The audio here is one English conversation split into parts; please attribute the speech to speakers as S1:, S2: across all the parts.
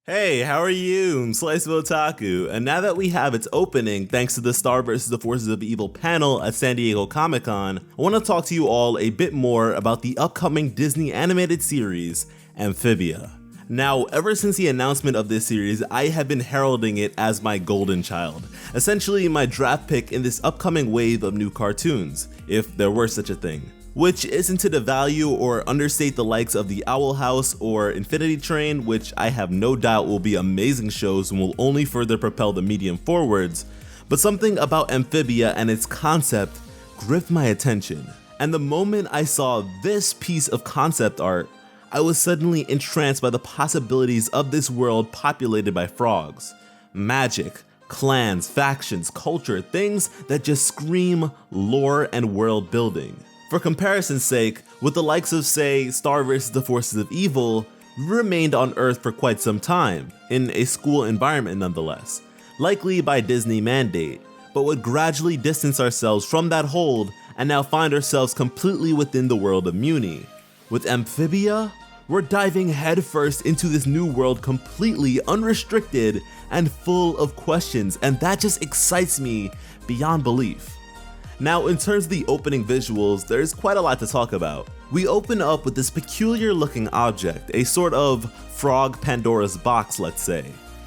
S1: Hey, how are you? I'm SliceofOtaku, and now that we have its opening thanks to the Star vs. the Forces of Evil panel at San Diego Comic-Con, I want to talk to you all a bit more about the upcoming Disney animated series, Amphibia. Now, ever since the announcement of this series, I have been heralding it as my golden child, essentially my draft pick in this upcoming wave of new cartoons, if there were such a thing. Which isn't to devalue or understate the likes of the Owl House or Infinity Train, which I have no doubt will be amazing shows and will only further propel the medium forwards, but something about Amphibia and its concept gripped my attention. And the moment I saw this piece of concept art, I was suddenly entranced by the possibilities of this world populated by frogs. Magic, clans, factions, culture, things that just scream lore and world building. For comparison's sake, with the likes of, say, Star vs. the Forces of Evil, we remained on Earth for quite some time, in a school environment nonetheless, likely by Disney mandate, but would gradually distance ourselves from that hold and now find ourselves completely within the world of Muni. With Amphibia, we're diving headfirst into this new world completely unrestricted and full of questions, and that just excites me beyond belief. Now, in terms of the opening visuals, there's quite a lot to talk about. We open up with this peculiar looking object, a sort of frog Pandora's box, let's say.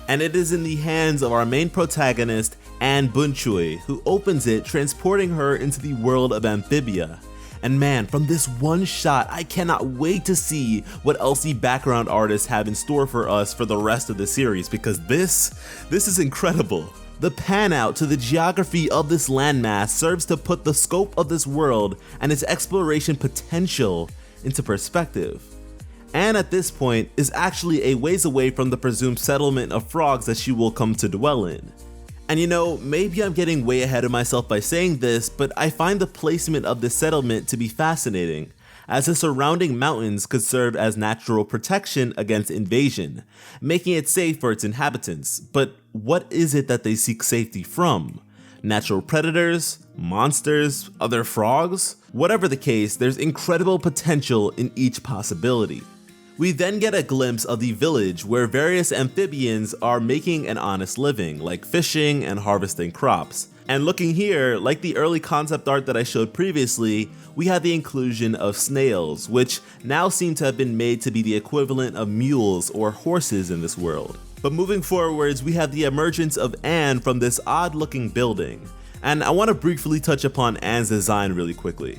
S1: And it is in the hands of our main protagonist, Anne Bunchui, who opens it, transporting her into the world of Amphibia. And man, from this one shot, I cannot wait to see what else the background artists have in store for us for the rest of the series, because this is incredible. The pan out to the geography of this landmass serves to put the scope of this world and its exploration potential into perspective. Anne at this point is actually a ways away from the presumed settlement of frogs that she will come to dwell in. And you know, maybe I'm getting way ahead of myself by saying this, but I find the placement of this settlement to be fascinating, as the surrounding mountains could serve as natural protection against invasion, making it safe for its inhabitants. But what is it that they seek safety from? Natural predators? Monsters? Other frogs? Whatever the case, there's incredible potential in each possibility. We then get a glimpse of the village where various amphibians are making an honest living, like fishing and harvesting crops. And looking here, like the early concept art that I showed previously, we have the inclusion of snails, which now seem to have been made to be the equivalent of mules or horses in this world. But moving forwards, we have the emergence of Anne from this odd-looking building. And I want to briefly touch upon Anne's design really quickly.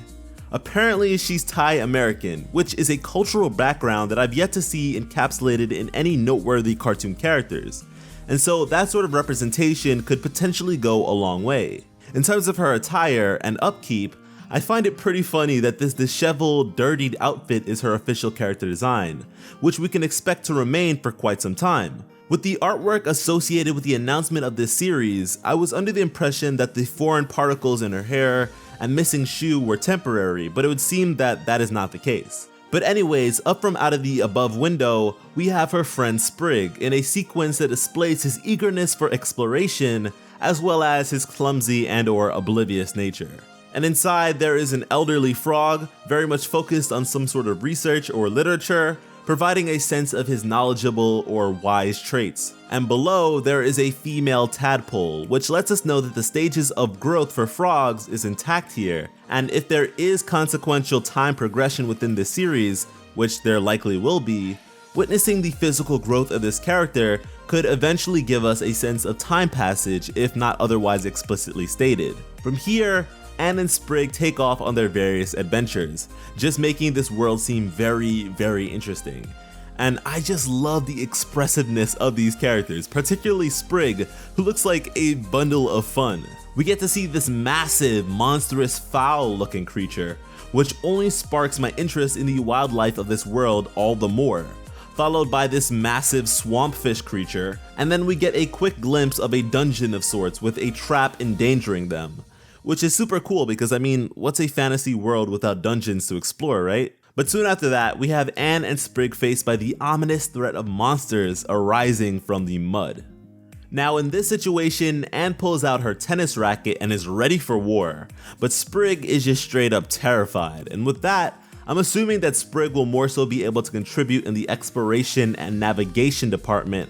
S1: Apparently, she's Thai American, which is a cultural background that I've yet to see encapsulated in any noteworthy cartoon characters. And so that sort of representation could potentially go a long way. In terms of her attire and upkeep, I find it pretty funny that this disheveled, dirtied outfit is her official character design, which we can expect to remain for quite some time. With the artwork associated with the announcement of this series, I was under the impression that the foreign particles in her hair and missing shoe were temporary, but it would seem that that is not the case. But anyways, up from out of the above window, we have her friend Sprig in a sequence that displays his eagerness for exploration, as well as his clumsy and or oblivious nature. And inside there is an elderly frog, very much focused on some sort of research or literature, providing a sense of his knowledgeable or wise traits. And below there is a female tadpole, which lets us know that the stages of growth for frogs is intact here, and if there is consequential time progression within this series, which there likely will be, witnessing the physical growth of this character could eventually give us a sense of time passage if not otherwise explicitly stated. From here, Anne and Sprig take off on their various adventures, just making this world seem very, very interesting. And I just love the expressiveness of these characters, particularly Sprig, who looks like a bundle of fun. We get to see this massive, monstrous, foul-looking creature, which only sparks my interest in the wildlife of this world all the more, followed by this massive swamp fish creature, and then we get a quick glimpse of a dungeon of sorts with a trap endangering them. Which is super cool because, I mean, what's a fantasy world without dungeons to explore, right? But soon after that, we have Anne and Sprig faced by the ominous threat of monsters arising from the mud. Now in this situation, Anne pulls out her tennis racket and is ready for war, but Sprig is just straight up terrified, and with that, I'm assuming that Sprig will more so be able to contribute in the exploration and navigation department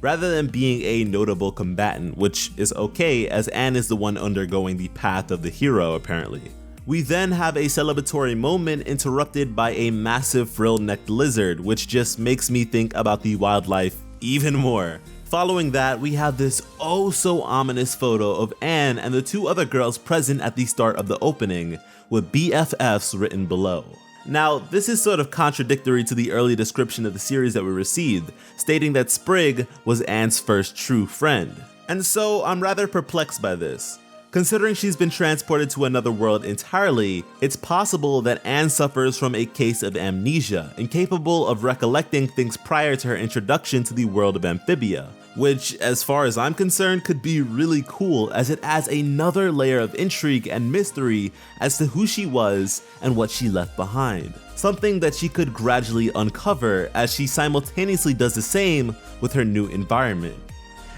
S1: rather than being a notable combatant, which is okay as Anne is the one undergoing the path of the hero apparently. We then have a celebratory moment interrupted by a massive frill-necked lizard, which just makes me think about the wildlife even more. Following that, we have this oh so ominous photo of Anne and the two other girls present at the start of the opening, with BFFs written below. Now, this is sort of contradictory to the early description of the series that we received, stating that Sprig was Anne's first true friend. And so I'm rather perplexed by this. Considering she's been transported to another world entirely, it's possible that Anne suffers from a case of amnesia, incapable of recollecting things prior to her introduction to the world of Amphibia, which, as far as I'm concerned, could be really cool as it adds another layer of intrigue and mystery as to who she was and what she left behind. Something that she could gradually uncover as she simultaneously does the same with her new environment.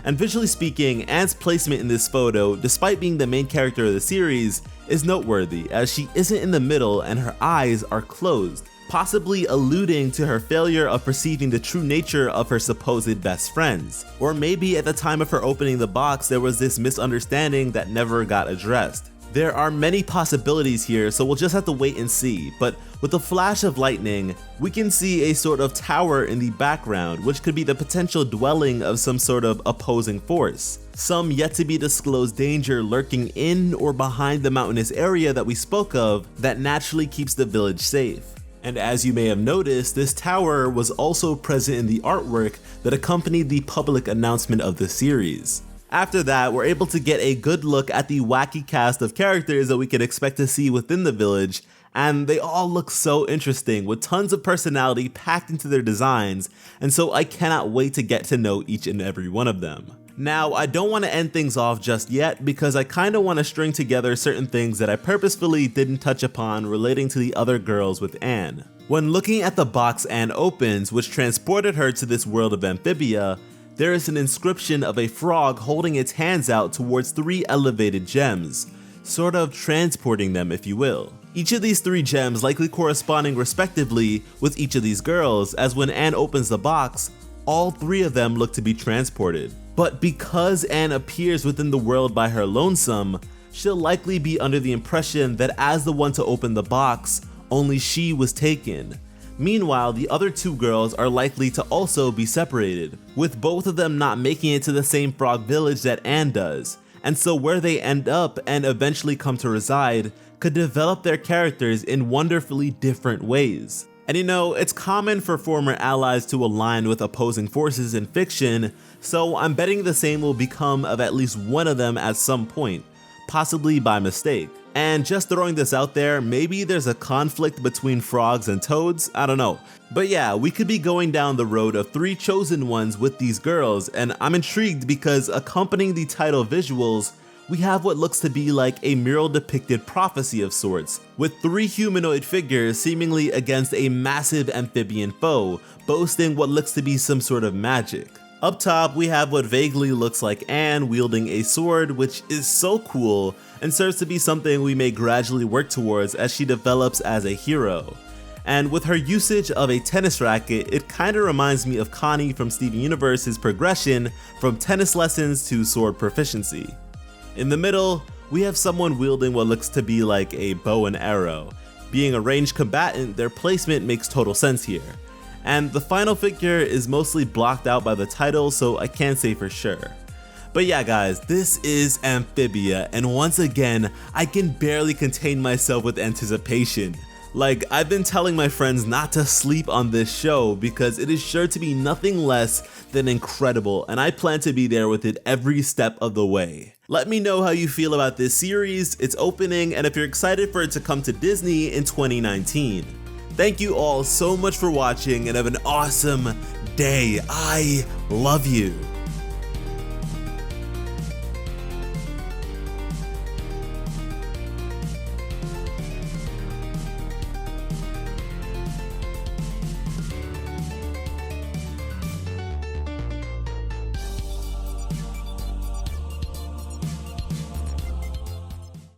S1: And visually speaking, Anne's placement in this photo, despite being the main character of the series, is noteworthy as she isn't in the middle and her eyes are closed, possibly alluding to her failure of perceiving the true nature of her supposed best friends. Or maybe at the time of her opening the box there was this misunderstanding that never got addressed. There are many possibilities here, so we'll just have to wait and see, but with a flash of lightning, we can see a sort of tower in the background, which could be the potential dwelling of some sort of opposing force. Some yet to be disclosed danger lurking in or behind the mountainous area that we spoke of that naturally keeps the village safe. And as you may have noticed, this tower was also present in the artwork that accompanied the public announcement of the series. After that, we're able to get a good look at the wacky cast of characters that we can expect to see within the village, and they all look so interesting with tons of personality packed into their designs, and so I cannot wait to get to know each and every one of them. Now, I don't want to end things off just yet because I kinda want to string together certain things that I purposefully didn't touch upon relating to the other girls with Anne. When looking at the box Anne opens, which transported her to this world of Amphibia, there is an inscription of a frog holding its hands out towards 3 elevated gems, sort of transporting them if you will. Each of these 3 gems likely corresponding respectively with each of these girls, as when Anne opens the box, all 3 of them look to be transported. But because Anne appears within the world by her lonesome, she'll likely be under the impression that as the one to open the box, only she was taken. Meanwhile, the other 2 girls are likely to also be separated, with both of them not making it to the same frog village that Anne does, and so where they end up and eventually come to reside could develop their characters in wonderfully different ways. And you know, it's common for former allies to align with opposing forces in fiction, so I'm betting the same will become of at least one of them at some point, possibly by mistake. And just throwing this out there, maybe there's a conflict between frogs and toads, I don't know. But yeah, we could be going down the road of 3 chosen ones with these girls, and I'm intrigued because accompanying the title visuals, we have what looks to be like a mural depicted prophecy of sorts, with 3 humanoid figures seemingly against a massive amphibian foe, boasting what looks to be some sort of magic. Up top, we have what vaguely looks like Anne wielding a sword, which is so cool and serves to be something we may gradually work towards as she develops as a hero. And with her usage of a tennis racket, it kinda reminds me of Connie from Steven Universe's progression from tennis lessons to sword proficiency. In the middle, we have someone wielding what looks to be like a bow and arrow. Being a ranged combatant, their placement makes total sense here. And the final figure is mostly blocked out by the title, so I can't say for sure. But yeah guys, this is Amphibia, and once again, I can barely contain myself with anticipation. Like, I've been telling my friends not to sleep on this show because it is sure to be nothing less than incredible, and I plan to be there with it every step of the way. Let me know how you feel about this series, its opening, and if you're excited for it to come to Disney in 2019. Thank you all so much for watching and have an awesome day. I love you.